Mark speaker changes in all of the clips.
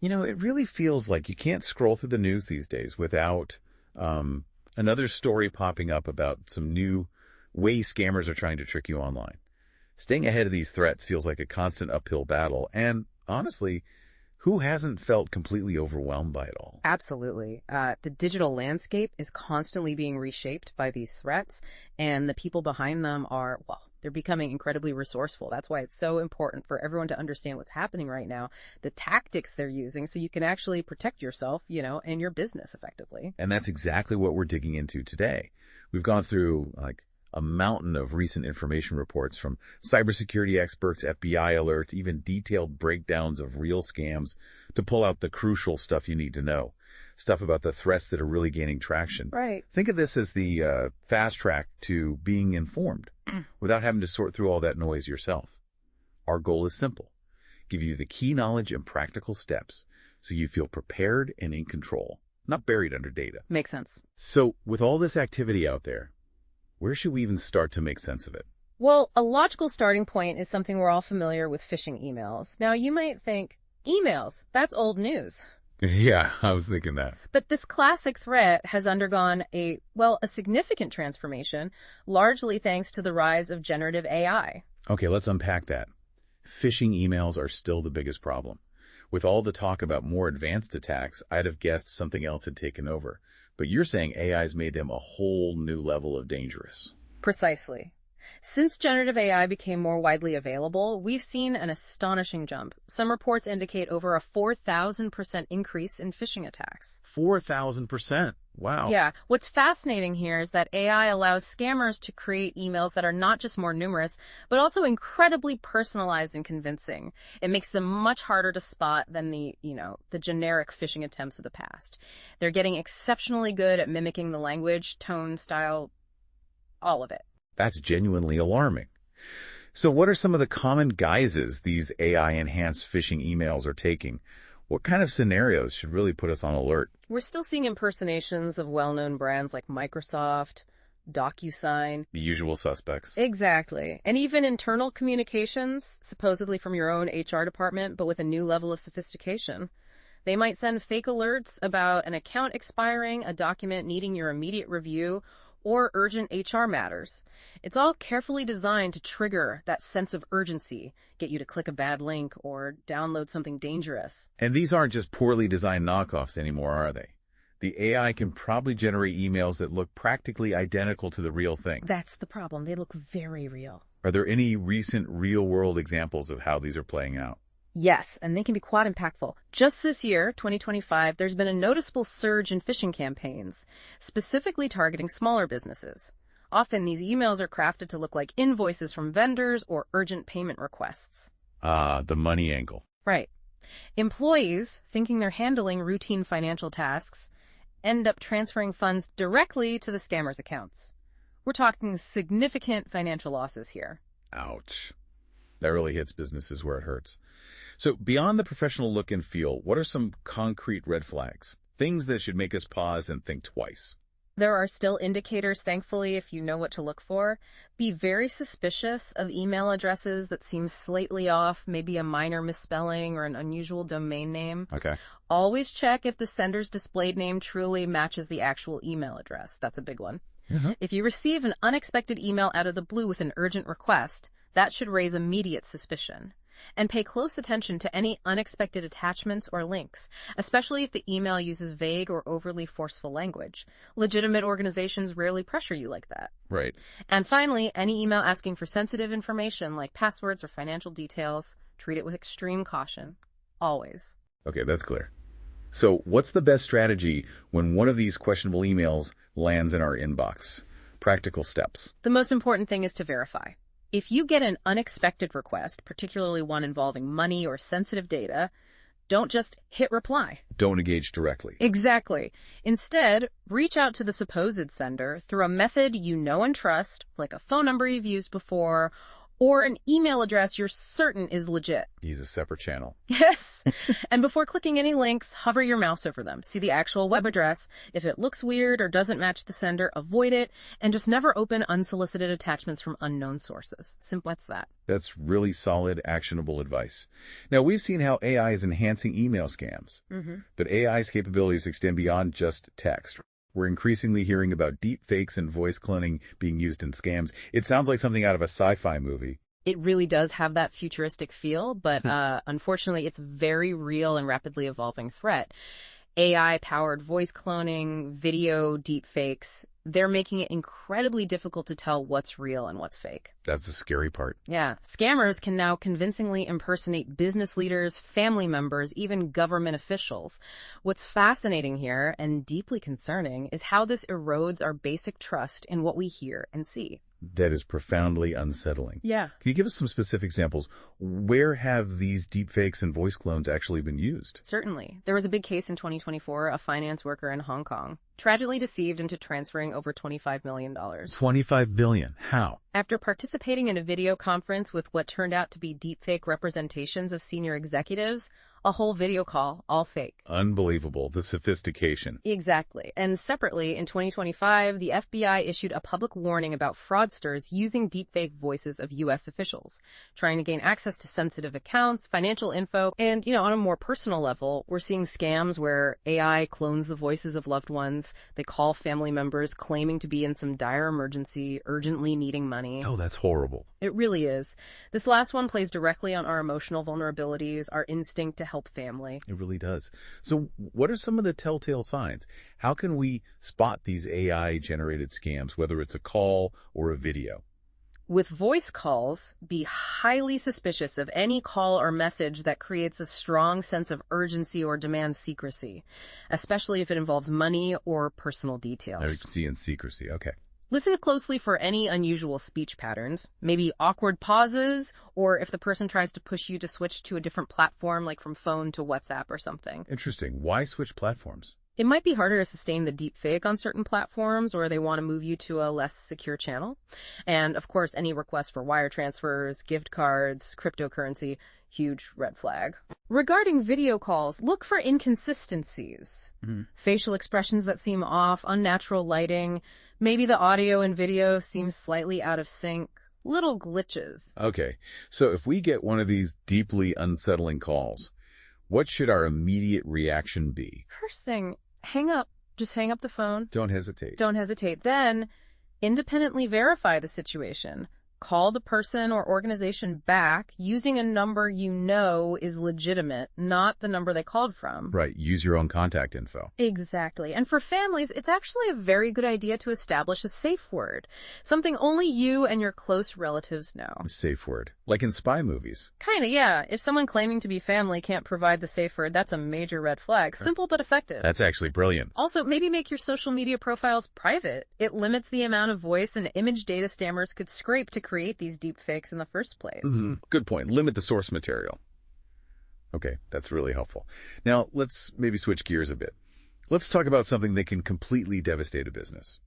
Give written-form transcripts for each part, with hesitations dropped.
Speaker 1: It really feels like you can't scroll through the news these days without another story popping up about some new way scammers are trying to trick you online. Staying ahead of these threats feels like a constant uphill battle, and honestly, who hasn't felt completely overwhelmed by it all?
Speaker 2: Absolutely. The digital landscape is constantly being reshaped by these threats, and the people behind them are, well, they're becoming incredibly resourceful. That's why it's so important for everyone to understand what's happening right now, the tactics they're using, so you can actually protect yourself, and your business effectively.
Speaker 1: And that's exactly what we're digging into today. We've gone through a mountain of recent information reports from cybersecurity experts, FBI alerts, even detailed breakdowns of real scams to pull out the crucial stuff you need to know. Stuff about the threats that are really gaining traction.
Speaker 2: Right.
Speaker 1: Think of this as the fast track to being informed without having to sort through all that noise yourself. Our goal is simple. Give you the key knowledge and practical steps so you feel prepared and in control, not buried under data.
Speaker 2: Makes sense.
Speaker 1: So with all this activity out there, where should we even start to make sense of it?
Speaker 2: Well, a logical starting point is something we're all familiar with: phishing emails. Now, you might think, emails, that's old news.
Speaker 1: Yeah, I was thinking that.
Speaker 2: But this classic threat has undergone a significant transformation, largely thanks to the rise of generative AI.
Speaker 1: Okay, let's unpack that. Phishing emails are still the biggest problem. With all the talk about more advanced attacks, I'd have guessed something else had taken over. But you're saying AI's made them a whole new level of dangerous.
Speaker 2: Precisely. Since generative AI became more widely available, we've seen an astonishing jump. Some reports indicate over a 4,000% increase in phishing attacks.
Speaker 1: 4,000%? Wow.
Speaker 2: Yeah. What's fascinating here is that AI allows scammers to create emails that are not just more numerous, but also incredibly personalized and convincing. It makes them much harder to spot than the generic phishing attempts of the past. They're getting exceptionally good at mimicking the language, tone, style, all of it.
Speaker 1: That's genuinely alarming. So what are some of the common guises these AI-enhanced phishing emails are taking? What kind of scenarios should really put us on alert?
Speaker 2: We're still seeing impersonations of well-known brands like Microsoft, DocuSign.
Speaker 1: The usual suspects.
Speaker 2: Exactly. And even internal communications, supposedly from your own HR department, but with a new level of sophistication. They might send fake alerts about an account expiring, a document needing your immediate review, or urgent HR matters. It's all carefully designed to trigger that sense of urgency, get you to click a bad link or download something dangerous.
Speaker 1: And these aren't just poorly designed knockoffs anymore, are they? The AI can probably generate emails that look practically identical to the real thing.
Speaker 2: That's the problem. They look very real.
Speaker 1: Are there any recent real-world examples of how these are playing out?
Speaker 2: Yes, and they can be quite impactful. Just this year, 2025, there's been a noticeable surge in phishing campaigns, specifically targeting smaller businesses. Often, these emails are crafted to look like invoices from vendors or urgent payment requests.
Speaker 1: The money angle.
Speaker 2: Right. Employees, thinking they're handling routine financial tasks, end up transferring funds directly to the scammers' accounts. We're talking significant financial losses here.
Speaker 1: Ouch. That really hits businesses where it hurts. So beyond the professional look and feel, what are some concrete red flags? Things that should make us pause and think twice.
Speaker 2: There are still indicators, thankfully, if you know what to look for. Be very suspicious of email addresses that seem slightly off, maybe a minor misspelling or an unusual domain name.
Speaker 1: Okay.
Speaker 2: Always check if the sender's displayed name truly matches the actual email address. That's a big one.
Speaker 1: Mm-hmm.
Speaker 2: If you receive an unexpected email out of the blue with an urgent request, that should raise immediate suspicion. And pay close attention to any unexpected attachments or links, especially if the email uses vague or overly forceful language. Legitimate organizations rarely pressure you like that.
Speaker 1: Right.
Speaker 2: And finally, any email asking for sensitive information like passwords or financial details, treat it with extreme caution. Always.
Speaker 1: Okay, that's clear. So what's the best strategy when one of these questionable emails lands in our inbox? Practical steps.
Speaker 2: The most important thing is to verify. If you get an unexpected request, particularly one involving money or sensitive data, don't just hit reply.
Speaker 1: Don't engage directly.
Speaker 2: Exactly. Instead, reach out to the supposed sender through a method you know and trust, like a phone number you've used before, or an email address you're certain is legit.
Speaker 1: Use a separate channel.
Speaker 2: Yes. And before clicking any links, hover your mouse over them. See the actual web address. If it looks weird or doesn't match the sender, avoid it, and just never open unsolicited attachments from unknown sources. Simple as that.
Speaker 1: That's really solid, actionable advice. Now, we've seen how AI is enhancing email scams, but AI's capabilities extend beyond just text. We're increasingly hearing about deep fakes and voice cloning being used in scams. It sounds like something out of a sci-fi movie.
Speaker 2: It really does have that futuristic feel, but unfortunately, it's a very real and rapidly evolving threat. AI-powered voice cloning, video deepfakes, they're making it incredibly difficult to tell what's real and what's fake.
Speaker 1: That's the scary part.
Speaker 2: Yeah. Scammers can now convincingly impersonate business leaders, family members, even government officials. What's fascinating here, and deeply concerning, is how this erodes our basic trust in what we hear and see.
Speaker 1: That is profoundly unsettling.
Speaker 2: Yeah.
Speaker 1: Can you give us some specific examples? Where have these deepfakes and voice clones actually been used?
Speaker 2: Certainly. There was a big case in 2024, a finance worker in Hong Kong, tragically deceived into transferring over $25 million.
Speaker 1: $25 billion. How?
Speaker 2: After participating in a video conference with what turned out to be deepfake representations of senior executives, a whole video call, all fake.
Speaker 1: Unbelievable, the sophistication.
Speaker 2: Exactly. And separately, in 2025, the FBI issued a public warning about fraudsters using deepfake voices of U.S. officials, trying to gain access to sensitive accounts, financial info, and, on a more personal level, we're seeing scams where AI clones the voices of loved ones. They call family members claiming to be in some dire emergency, urgently needing money.
Speaker 1: Oh, that's horrible.
Speaker 2: It really is. This last one plays directly on our emotional vulnerabilities, our instinct to help family.
Speaker 1: It really does. So what are some of the telltale signs? How can we spot these AI-generated scams, whether it's a call or a video?
Speaker 2: With voice calls, be highly suspicious of any call or message that creates a strong sense of urgency or demands secrecy, especially if it involves money or personal details.
Speaker 1: I see in secrecy. Okay.
Speaker 2: Listen closely for any unusual speech patterns, maybe awkward pauses, or if the person tries to push you to switch to a different platform, like from phone to WhatsApp or something.
Speaker 1: Interesting. Why switch platforms?
Speaker 2: It might be harder to sustain the deep fake on certain platforms, or they want to move you to a less secure channel. And of course, any request for wire transfers, gift cards, cryptocurrency, huge red flag. Regarding video calls, look for inconsistencies. Facial expressions that seem off, unnatural lighting, maybe the audio and video seems slightly out of sync, little glitches.
Speaker 1: Okay, so if we get one of these deeply unsettling calls, what should our immediate reaction be?
Speaker 2: First thing, hang up. Just hang up the phone.
Speaker 1: Don't hesitate.
Speaker 2: Don't hesitate. Then, independently verify the situation. Call the person or organization back using a number you know is legitimate, not the number they called from.
Speaker 1: Right. Use your own contact info.
Speaker 2: Exactly. And for families, it's actually a very good idea to establish a safe word, something only you and your close relatives know.
Speaker 1: A safe word. Like in spy movies.
Speaker 2: Kinda, yeah. If someone claiming to be family can't provide the safe word, that's a major red flag. Simple but effective.
Speaker 1: That's actually brilliant.
Speaker 2: Also, maybe make your social media profiles private. It limits the amount of voice and image data scammers could scrape to create these deep fakes in the first place.
Speaker 1: Good point. Limit the source material. Okay, that's really helpful. Now, let's maybe switch gears a bit. Let's talk about something that can completely devastate a business.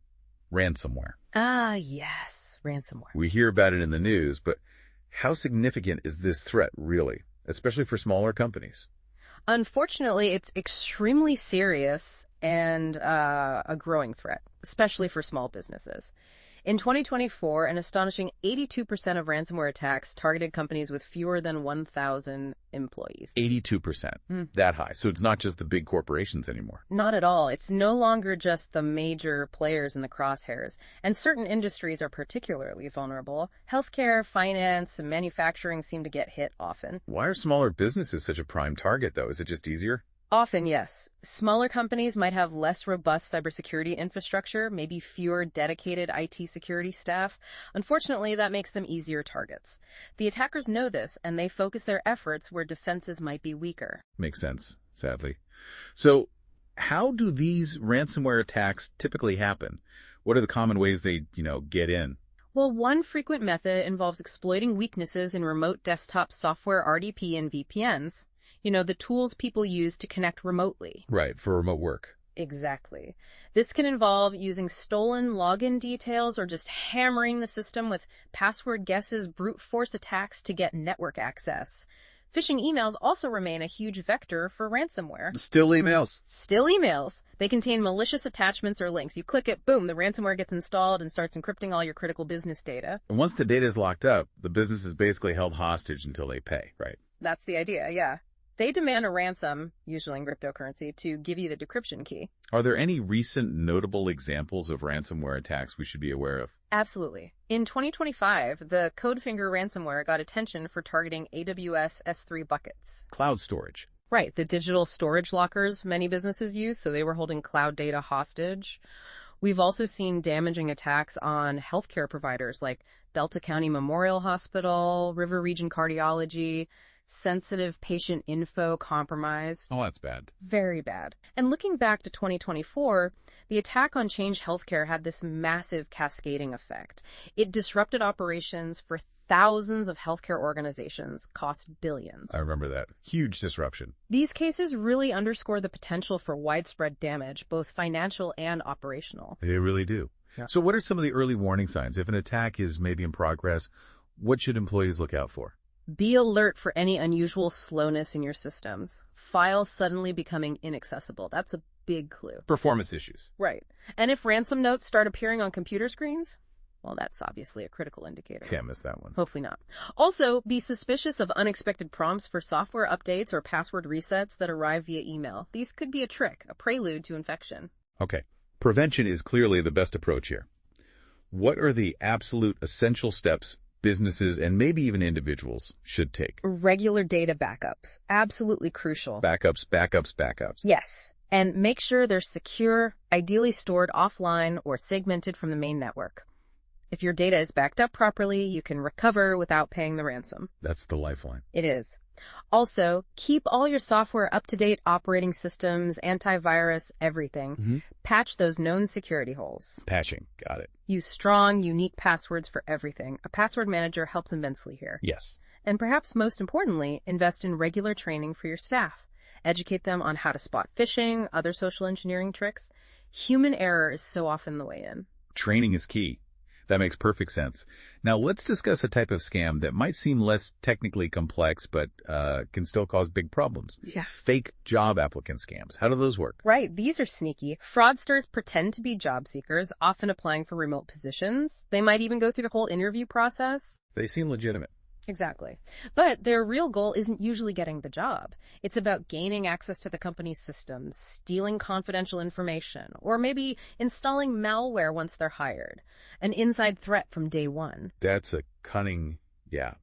Speaker 1: Ransomware.
Speaker 2: Ah, yes. Ransomware.
Speaker 1: We hear about it in the news, but how significant is this threat really, especially for smaller companies?
Speaker 2: Unfortunately, it's extremely serious and a growing threat, especially for small businesses. In 2024, an astonishing 82% of ransomware attacks targeted companies with fewer than 1,000 employees.
Speaker 1: 82%. That high. So it's not just the big corporations anymore.
Speaker 2: Not at all. It's no longer just the major players in the crosshairs. And certain industries are particularly vulnerable. Healthcare, finance, and manufacturing seem to get hit often.
Speaker 1: Why are smaller businesses such a prime target, though? Is it just easier?
Speaker 2: Often, yes. Smaller companies might have less robust cybersecurity infrastructure, maybe fewer dedicated IT security staff. Unfortunately, that makes them easier targets. The attackers know this, and they focus their efforts where defenses might be weaker.
Speaker 1: Makes sense, sadly. So, how do these ransomware attacks typically happen? What are the common ways they, get in?
Speaker 2: Well, one frequent method involves exploiting weaknesses in remote desktop software, RDP, and VPNs. The tools people use to connect remotely.
Speaker 1: Right, for remote work.
Speaker 2: Exactly. This can involve using stolen login details or just hammering the system with password guesses, brute force attacks to get network access. Phishing emails also remain a huge vector for ransomware.
Speaker 1: Still emails.
Speaker 2: Still emails. They contain malicious attachments or links. You click it, boom, the ransomware gets installed and starts encrypting all your critical business data.
Speaker 1: And once the data is locked up, the business is basically held hostage until they pay, right?
Speaker 2: That's the idea, yeah. They demand a ransom, usually in cryptocurrency, to give you the decryption key.
Speaker 1: Are there any recent notable examples of ransomware attacks we should be aware of?
Speaker 2: Absolutely. In 2025, the Codefinger ransomware got attention for targeting AWS S3 buckets.
Speaker 1: Cloud storage.
Speaker 2: Right, the digital storage lockers many businesses use, so they were holding cloud data hostage. We've also seen damaging attacks on healthcare providers like Delta County Memorial Hospital, River Region Cardiology, sensitive patient info compromised.
Speaker 1: Oh, that's bad.
Speaker 2: Very bad. And looking back to 2024, the attack on Change Healthcare had this massive cascading effect. It disrupted operations for thousands of healthcare organizations, cost billions.
Speaker 1: I remember that. Huge disruption.
Speaker 2: These cases really underscore the potential for widespread damage, both financial and operational.
Speaker 1: They really do.
Speaker 2: Yeah.
Speaker 1: So what are some of the early warning signs? If an attack is maybe in progress, what should employees look out for?
Speaker 2: Be alert for any unusual slowness in your systems. Files suddenly becoming inaccessible. That's a big clue.
Speaker 1: Performance issues.
Speaker 2: Right. And if ransom notes start appearing on computer screens, well, that's obviously a critical indicator.
Speaker 1: Yeah, I missed that one.
Speaker 2: Hopefully not. Also, be suspicious of unexpected prompts for software updates or password resets that arrive via email. These could be a trick, a prelude to infection.
Speaker 1: Okay. Prevention is clearly the best approach here. What are the absolute essential steps businesses and maybe even individuals should take?
Speaker 2: Regular data backups. Absolutely crucial.
Speaker 1: Backups.
Speaker 2: Yes. And make sure they're secure, ideally stored offline or segmented from the main network. If your data is backed up properly, you can recover without paying the ransom.
Speaker 1: That's the lifeline.
Speaker 2: It is. Also, keep all your software up to date, operating systems, antivirus, everything.
Speaker 1: Mm-hmm.
Speaker 2: Patch those known security holes.
Speaker 1: Patching. Got it.
Speaker 2: Use strong, unique passwords for everything. A password manager helps immensely here.
Speaker 1: Yes.
Speaker 2: And perhaps most importantly, invest in regular training for your staff. Educate them on how to spot phishing, other social engineering tricks. Human error is so often the way in.
Speaker 1: Training is key. That makes perfect sense. Now let's discuss a type of scam that might seem less technically complex, but can still cause big problems.
Speaker 2: Yeah.
Speaker 1: Fake job applicant scams. How do those work?
Speaker 2: Right, these are sneaky. Fraudsters pretend to be job seekers, often applying for remote positions. They might even go through the whole interview process.
Speaker 1: They seem legitimate.
Speaker 2: Exactly. But their real goal isn't usually getting the job. It's about gaining access to the company's systems, stealing confidential information, or maybe installing malware once they're hired. An inside threat from day one.
Speaker 1: That's a cunning,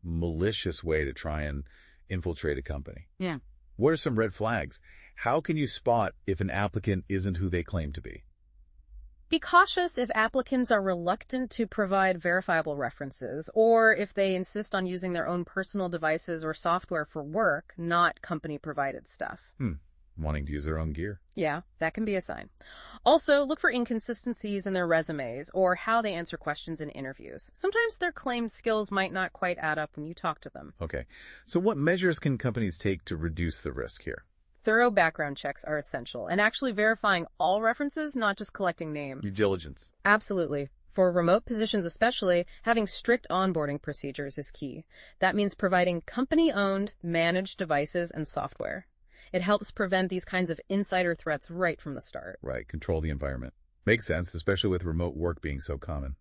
Speaker 1: malicious way to try and infiltrate a company.
Speaker 2: Yeah.
Speaker 1: What are some red flags? How can you spot if an applicant isn't who they claim to be?
Speaker 2: Be cautious if applicants are reluctant to provide verifiable references, or if they insist on using their own personal devices or software for work, not company-provided stuff.
Speaker 1: Wanting to use their own gear.
Speaker 2: Yeah, that can be a sign. Also, look for inconsistencies in their resumes or how they answer questions in interviews. Sometimes their claimed skills might not quite add up when you talk to them.
Speaker 1: Okay. So what measures can companies take to reduce the risk here?
Speaker 2: Thorough background checks are essential, and actually verifying all references, not just collecting names.
Speaker 1: Due diligence.
Speaker 2: Absolutely. For remote positions especially, having strict onboarding procedures is key. That means providing company-owned, managed devices and software. It helps prevent these kinds of insider threats right from the start.
Speaker 1: Right. Control the environment. Makes sense, especially with remote work being so common.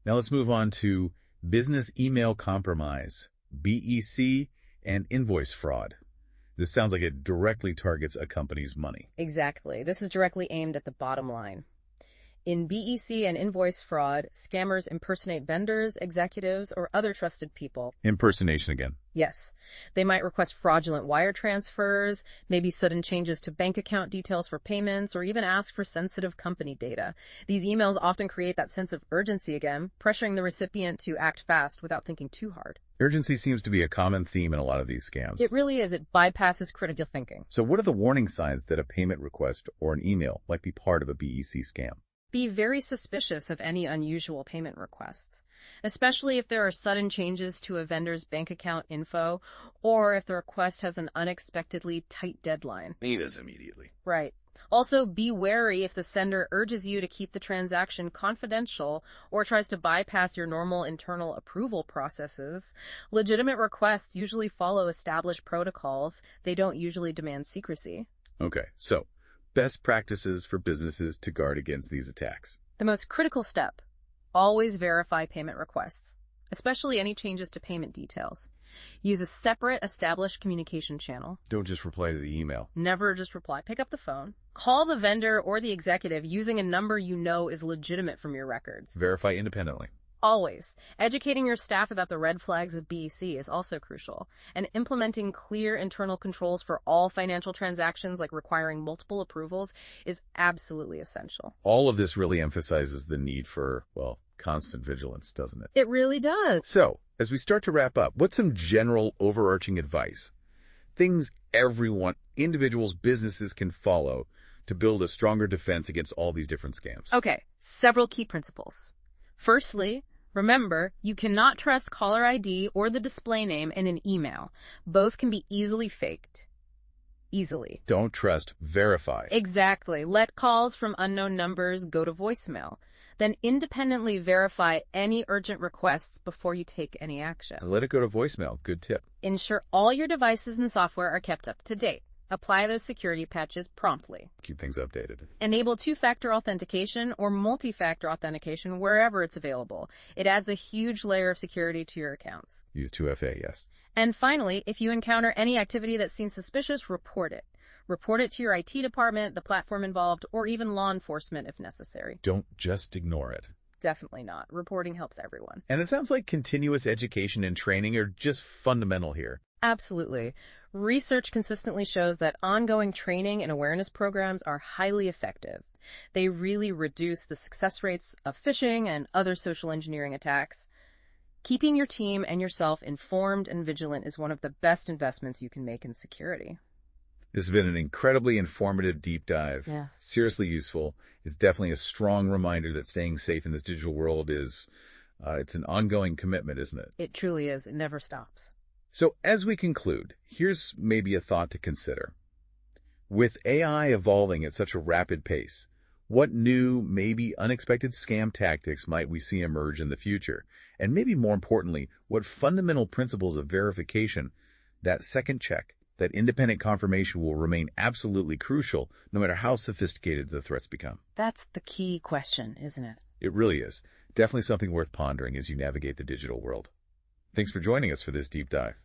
Speaker 1: Now let's move on to business email compromise, BEC, and invoice fraud. This sounds like it directly targets a company's money.
Speaker 2: Exactly. This is directly aimed at the bottom line. In BEC and invoice fraud, scammers impersonate vendors, executives, or other trusted people.
Speaker 1: Impersonation again.
Speaker 2: Yes. They might request fraudulent wire transfers, maybe sudden changes to bank account details for payments, or even ask for sensitive company data. These emails often create that sense of urgency again, pressuring the recipient to act fast without thinking too hard.
Speaker 1: Urgency seems to be a common theme in a lot of these scams.
Speaker 2: It really is. It bypasses critical thinking.
Speaker 1: So what are the warning signs that a payment request or an email might be part of a BEC scam?
Speaker 2: Be very suspicious of any unusual payment requests, especially if there are sudden changes to a vendor's bank account info or if the request has an unexpectedly tight deadline.
Speaker 1: Meet us immediately.
Speaker 2: Right. Also, be wary if the sender urges you to keep the transaction confidential or tries to bypass your normal internal approval processes. Legitimate requests usually follow established protocols. They don't usually demand secrecy.
Speaker 1: Okay, so best practices for businesses to guard against these attacks.
Speaker 2: The most critical step: always verify payment requests, especially any changes to payment details. Use a separate established communication channel.
Speaker 1: Don't just reply to the email.
Speaker 2: Never just reply. Pick up the phone. Call the vendor or the executive using a number you know is legitimate from your records.
Speaker 1: Verify independently.
Speaker 2: Always. Educating your staff about the red flags of BEC is also crucial, and implementing clear internal controls for all financial transactions, like requiring multiple approvals, is absolutely essential.
Speaker 1: All of this really emphasizes the need for, well, constant vigilance, doesn't it?
Speaker 2: It really does.
Speaker 1: So, as we start to wrap up, what's some general overarching advice? Things everyone, individuals, businesses can follow to build a stronger defense against all these different scams.
Speaker 2: Okay, several key principles. Firstly, remember, you cannot trust caller ID or the display name in an email. Both can be easily faked. Easily.
Speaker 1: Don't trust, verify.
Speaker 2: Exactly. Let calls from unknown numbers go to voicemail. Then independently verify any urgent requests before you take any action.
Speaker 1: Let it go to voicemail. Good tip.
Speaker 2: Ensure all your devices and software are kept up to date. Apply those security patches promptly.
Speaker 1: Keep things updated.
Speaker 2: Enable two-factor authentication or multi-factor authentication wherever it's available. It adds a huge layer of security to your accounts.
Speaker 1: Use 2FA, yes.
Speaker 2: And finally, if you encounter any activity that seems suspicious, report it. Report it to your IT department, the platform involved, or even law enforcement if necessary.
Speaker 1: Don't just ignore it.
Speaker 2: Definitely not. Reporting helps everyone.
Speaker 1: And it sounds like continuous education and training are just fundamental here.
Speaker 2: Absolutely. Research consistently shows that ongoing training and awareness programs are highly effective. They really reduce the success rates of phishing and other social engineering attacks. Keeping your team and yourself informed and vigilant is one of the best investments you can make in security.
Speaker 1: This has been an incredibly informative deep dive.
Speaker 2: Yeah.
Speaker 1: Seriously useful. It's definitely a strong reminder that staying safe in this digital world is, it's an ongoing commitment, isn't it?
Speaker 2: It truly is. It never stops.
Speaker 1: So as we conclude, here's maybe a thought to consider. With AI evolving at such a rapid pace, what new, maybe unexpected scam tactics might we see emerge in the future? And maybe more importantly, what fundamental principles of verification, that second check, that independent confirmation will remain absolutely crucial no matter how sophisticated the threats become?
Speaker 2: That's the key question, isn't it?
Speaker 1: It really is. Definitely something worth pondering as you navigate the digital world. Thanks for joining us for this deep dive.